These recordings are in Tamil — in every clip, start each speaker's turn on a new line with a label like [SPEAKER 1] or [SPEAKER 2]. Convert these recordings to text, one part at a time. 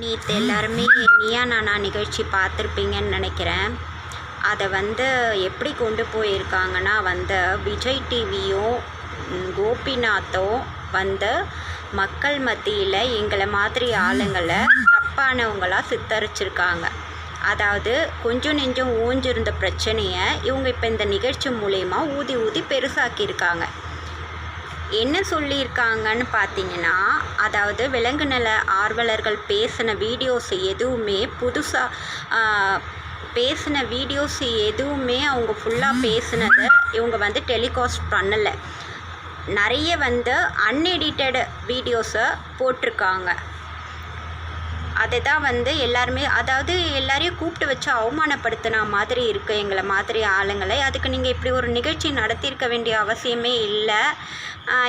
[SPEAKER 1] நேற்று எல்லாருமே நீயா நானா நிகழ்ச்சி பார்த்துருப்பீங்கன்னு நினைக்கிறேன். அதை எப்படி கொண்டு போயிருக்காங்கன்னா விஜய் டிவியும் கோபிநாத்தும் மக்கள் மத்தியில் எங்களை மாதிரி ஆளுங்களை தப்பானவங்களாக சித்தரிச்சிருக்காங்க. அதாவது கொஞ்சம் நெஞ்சம் ஊஞ்சிருந்த பிரச்சனையை இவங்க இப்போ இந்த நிகழ்ச்சி மூலயமா ஊதி ஊதி பெருசாக்கியிருக்காங்க. என்ன சொல்லியிருக்காங்கன்னு பார்த்தீங்கன்னா, அதாவது விலங்கு நல ஆர்வலர்கள் பேசின வீடியோஸ் எதுவுமே அவங்க ஃபுல்லாக பேசினதை இவங்க டெலிகாஸ்ட் பண்ணலை. நிறைய அன்எடிட்டட் வீடியோஸை போட்டிருக்காங்க. அதை தான் எல்லாருமே, அதாவது எல்லாரையும் கூப்பிட்டு வச்சு அவமானப்படுத்தின மாதிரி இருக்குது எங்களை மாதிரி ஆளுங்களை. அதுக்கு நீங்கள் இப்படி ஒரு நிகழ்ச்சி நடத்தியிருக்க வேண்டிய அவசியமே இல்லை.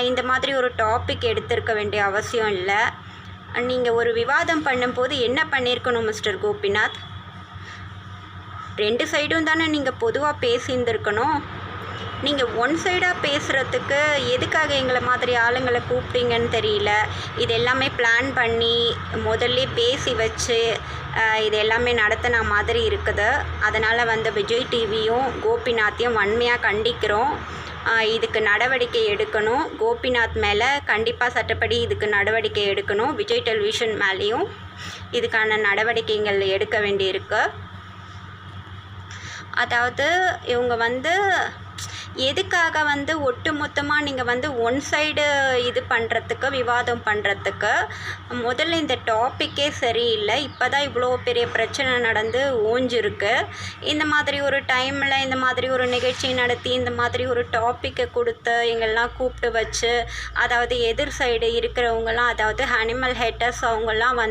[SPEAKER 1] இந்த மாதிரி ஒரு டாபிக் எடுத்திருக்க வேண்டிய அவசியம் இல்லை. நீங்கள் ஒரு விவாதம் பண்ணும்போது என்ன பண்ணியிருக்கணும் மிஸ்டர் கோபிநாத்? 2 சைடும் தானே நீங்கள் பொதுவாக பேசியிருந்துருக்கணும். நீங்கள் ஒன் சைடாக பேசுகிறதுக்கு எதுக்காக எங்களை மாதிரி ஆளுங்களை கூப்பிட்டீங்கன்னு தெரியல. இது எல்லாமே பிளான் பண்ணி முதல்ல பேசி வச்சு இது எல்லாமே நடத்தின மாதிரி இருக்குது. அதனால் விஜய் டிவியும் கோபிநாத்தையும் வன்மையாக கண்டிக்கிறோம். இதுக்கு நடவடிக்கை எடுக்கணும். கோபிநாத் மேலே கண்டிப்பாக சட்டப்படி இதுக்கு நடவடிக்கை எடுக்கணும். விஜய் டெலிவிஷன் மேலேயும் இதுக்கான நடவடிக்கைகள் எடுக்க வேண்டியிருக்கு. அதாவது இவங்க எதுக்காக ஒட்டு மொத்தமாக நீங்கள் ஒன் சைடு இது பண்ணுறதுக்கு, விவாதம் பண்ணுறதுக்கு முதல்ல இந்த டாப்பிக்கே சரியில்லை. இப்போ தான் இவ்வளோ பெரிய பிரச்சனை நடந்து ஓஞ்சிருக்கு. இந்த மாதிரி ஒரு டைமில் இந்த மாதிரி ஒரு நிகழ்ச்சி நடத்தி இந்த மாதிரி ஒரு டாப்பிக்கை கொடுத்து எங்கெல்லாம் கூப்பிட்டு வச்சு, அதாவது எதிர் சைடு இருக்கிறவங்களாம், அதாவது அனிமல் ஹேட்டர்ஸ் அவங்கெல்லாம்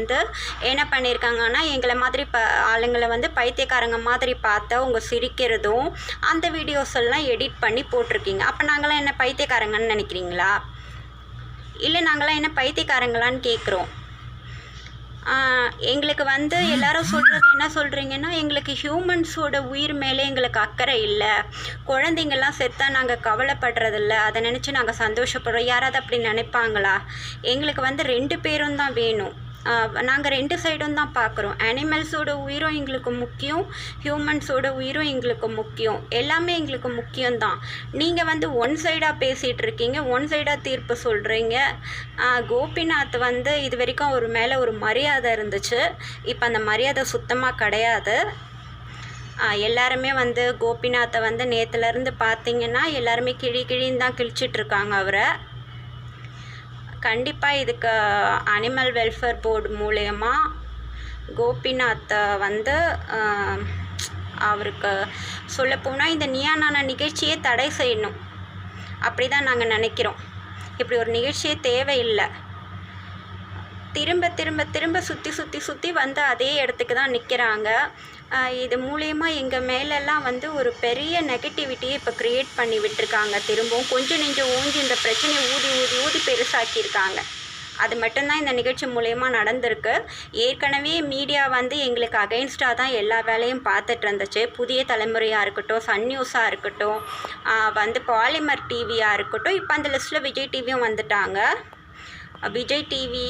[SPEAKER 1] என்ன பண்ணியிருக்காங்கன்னா, எங்களை மாதிரி ஆளுங்களை பைத்தியக்காரங்க மாதிரி பார்த்து அவங்க சிரிக்கிறதும் அந்த வீடியோஸ் எல்லாம் எடிட் பண்ணி போட்டிருக்கீங்க. அப்போ நாங்களாம் என்ன பைத்தியக்காரங்கன்னு நினைக்கிறீங்களா? இல்லை நாங்களாம் என்ன பைத்தியக்காரங்களான்னு கேட்குறோம். எங்களுக்கு எல்லாரும் சொல்கிறது என்ன சொல்கிறீங்கன்னா, எங்களுக்கு ஹியூமன்ஸோட உயிர் மேலே எங்களுக்கு அக்கறை இல்லை, குழந்தைங்கள்லாம் செத்தால் நாங்கள் கவலைப்படுறதில்ல, அதை நினச்சி நாங்கள் சந்தோஷப்படுறோம். யாராவது அப்படி நினைப்பாங்களா? எங்களுக்கு 2 பேரும் தான் வேணும். நாங்கள் 2 சைடும் தான் பார்க்குறோம். அனிமல்ஸோட உயிரும் எங்களுக்கு முக்கியம், ஹியூமன்ஸோட உயிரும் எங்களுக்கு முக்கியம். எல்லாமே எங்களுக்கு முக்கியம்தான். நீங்கள் ஒன் சைடாக பேசிகிட்டு இருக்கீங்க, ஒன் சைடாக தீர்ப்பு சொல்கிறீங்க. கோபிநாத் இது வரைக்கும் அவர் மேலே ஒரு மரியாதை இருந்துச்சு. இப்போ அந்த மரியாதை சுத்தமாக கிடையாது. எல்லாருமே கோபிநாத்தை நேற்றுலேருந்து பார்த்தீங்கன்னா எல்லாருமே கிழின்னு தான் கிழிச்சிட்ருக்காங்க அவரை. கண்டிப்பாக இதுக்கு அனிமல் வெல்ஃபேர் போர்டு மூலயமா கோபிநாத்தை அவருக்கு சொல்லப்போனால் இந்த நீயா நானா நிகழ்ச்சியே தடை செய்யணும். அப்படி தான் நாங்கள் நினைக்கிறோம். இப்படி ஒரு நிகழ்ச்சியே தேவையில்லை. திரும்ப திரும்ப திரும்ப சுற்றி அதே இடத்துக்கு தான் நிற்கிறாங்க. இது மூலயமா எங்கள் மேலெல்லாம் ஒரு பெரிய நெகட்டிவிட்டியை இப்போ க்ரியேட் பண்ணி விட்டுருக்காங்க. திரும்பவும் கொஞ்சம் நெஞ்சம் ஊஞ்சி இந்த பிரச்சனையை ஊதி பெருசாக்கியிருக்காங்க. அது மட்டும்தான் இந்த நிகழ்ச்சி மூலயமா நடந்திருக்கு. ஏற்கனவே மீடியா எங்களுக்கு அகைன்ஸ்டாக தான் எல்லா வேலையும் பார்த்துட்டு இருந்துச்சு. புதிய தலைமுறையாக இருக்கட்டும், சன் நியூஸாக இருக்கட்டும், பாலிமர் டிவியாக இருக்கட்டும், இப்போ அந்த லிஸ்ட்டில் விஜய் டிவியும் வந்துட்டாங்க. விஜய் டிவி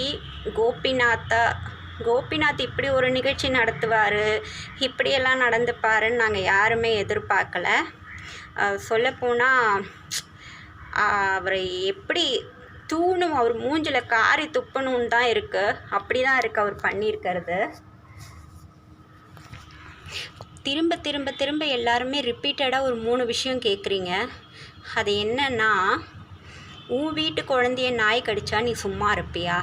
[SPEAKER 1] கோபிநாத் இப்படி ஒரு நிகழ்ச்சி நடத்துவார், இப்படியெல்லாம் நடந்துப்பாருன்னு நாங்கள் யாருமே எதிர்பார்க்கல. சொல்லப்போனால் அவரை எப்படி அவர் மூஞ்சில் காரி துப்பணுன்னு தான் இருக்குது. அப்படி தான் இருக்குது அவர் பண்ணியிருக்கிறது. திரும்ப எல்லாருமே ரிப்பீட்டடாக ஒரு 3 விஷயம் கேட்குறீங்க. அது என்னன்னா, உன் வீட்டு குழந்தைய நாய் கடிச்சா நீ சும்மா இருப்பியா?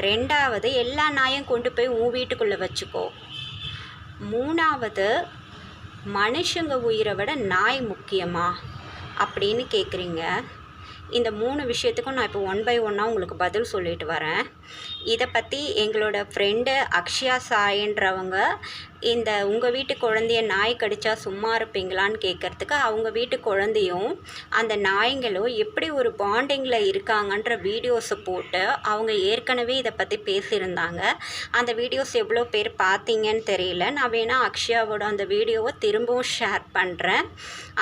[SPEAKER 1] 2வது, எல்லா நாயும் கொண்டு போய் உன் வீட்டுக்குள்ளே வச்சுக்கோ. 3வது, மனுஷங்க உயிரை விட நாய் முக்கியமா அப்படின்னு கேட்குறீங்க. இந்த 3 விஷயத்துக்கும் நான் இப்போ 1 by 1 உங்களுக்கு பதில் சொல்லிட்டு வரேன். இதை பற்றி எங்களோட ஃப்ரெண்டு அக்ஷயா சாயின்றவங்க உங்கள் வீட்டு குழந்தைய நாய் கடிச்சா சும்மா இருப்பீங்களான்னு கேட்குறதுக்கு அவங்க வீட்டு குழந்தையும் அந்த நாய்ங்களும் எப்படி ஒரு பாண்டிங்கில் இருக்காங்கன்ற வீடியோஸை போட்டு அவங்க ஏற்கனவே இதை பற்றி பேசியிருந்தாங்க. அந்த வீடியோஸ் எவ்வளோ பேர் பார்த்தீங்கன்னு தெரியல. நான் வேணால் அக்ஷயாவோட அந்த வீடியோவை திரும்பவும் ஷேர் பண்ணுறேன்.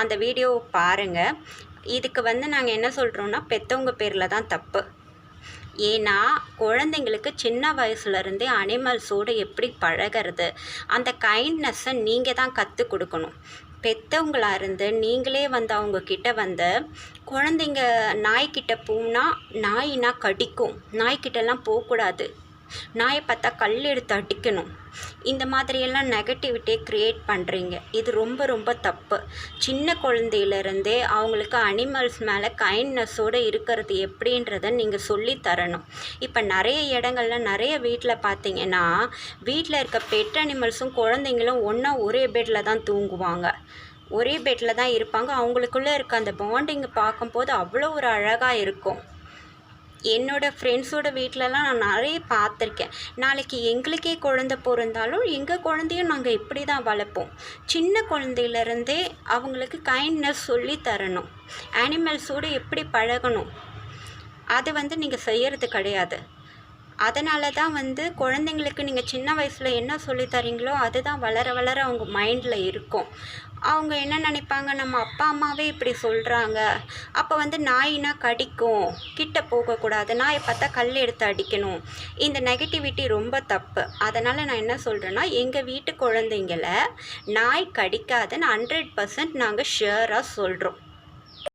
[SPEAKER 1] அந்த வீடியோவை பாருங்கள். இதுக்கு நாங்கள் என்ன சொல்கிறோன்னா, பெற்றவங்க பேரில் தான் தப்பு. ஏன்னா குழந்தைங்களுக்கு சின்ன வயசுலேருந்தே அனிமல்ஸோடு எப்படி பழகிறது, அந்த கைண்ட்னஸ்ஸை நீங்கள் தான் கற்றுக் கொடுக்கணும். பெற்றவங்களா இருந்து நீங்களே வந்து அவங்கக்கிட்ட வந்து குழந்தைங்க நாய்க்கிட்ட போனால் நாயினா கடிக்கும், நாய்க்கிட்டலாம் போகக்கூடாது, நாயை பார்த்தா கல் எடுத்து அடிக்கணும், இந்த மாதிரியெல்லாம் நெகட்டிவிட்டியை க்ரியேட் பண்ணுறீங்க. இது ரொம்ப ரொம்ப தப்பு. சின்ன குழந்தையிலேருந்தே அவங்களுக்கு அனிமல்ஸ் மேலே கைண்ட்னஸோடு இருக்கிறது எப்படின்றத நீங்கள் சொல்லி தரணும். இப்போ நிறைய இடங்கள்ல நிறைய வீட்டில் பார்த்தீங்கன்னா வீட்டில் இருக்க பெட் அனிமல்ஸும் குழந்தைங்களும் ஒன்றா ஒரே பெட்டில் தான் தூங்குவாங்க, ஒரே பெட்டில் தான் இருப்பாங்க. அவங்களுக்குள்ளே இருக்க அந்த பாண்டிங்கை பார்க்கும்போது அவ்வளோ ஒரு அழகாக இருக்கும். என்னோடய ஃப்ரெண்ட்ஸோட வீட்டிலலாம் நான் நிறைய பார்த்துருக்கேன். நாளைக்கு எங்களுக்கே குழந்தை பிறந்தாலும் எங்கள் குழந்தையும் நாங்கள் இப்படி தான் வளர்ப்போம். சின்ன குழந்தையிலேருந்தே அவங்களுக்கு கைண்ட்னஸ் சொல்லி தரணும், அனிமல்ஸோடு எப்படி பழகணும், அது வந்து நீங்கள் செய்கிறது கிடையாது. அதனால தான் வந்து குழந்தைங்களுக்கு நீங்கள் சின்ன வயசில் என்ன சொல்லித் தரீங்களோ அதுதான் வளர வளர அவங்க மைண்டில் இருக்கும். அவங்க என்ன நினைப்பாங்க, நம்ம அப்பா அம்மாவே இப்படி சொல்கிறாங்க, அப்போ வந்து நாயினா கடிக்கும், கிட்ட போகக்கூடாது, நாயை பார்த்தா கல் எடுத்து அடிக்கணும், இந்த நெகட்டிவிட்டி ரொம்ப தப்பு. அதனால் நான் என்ன சொல்கிறேன்னா, எங்கள் வீட்டு குழந்தைங்கள நாய் கடிக்காதுன்னு 100% நாங்கள் ஷியராக சொல்கிறோம்.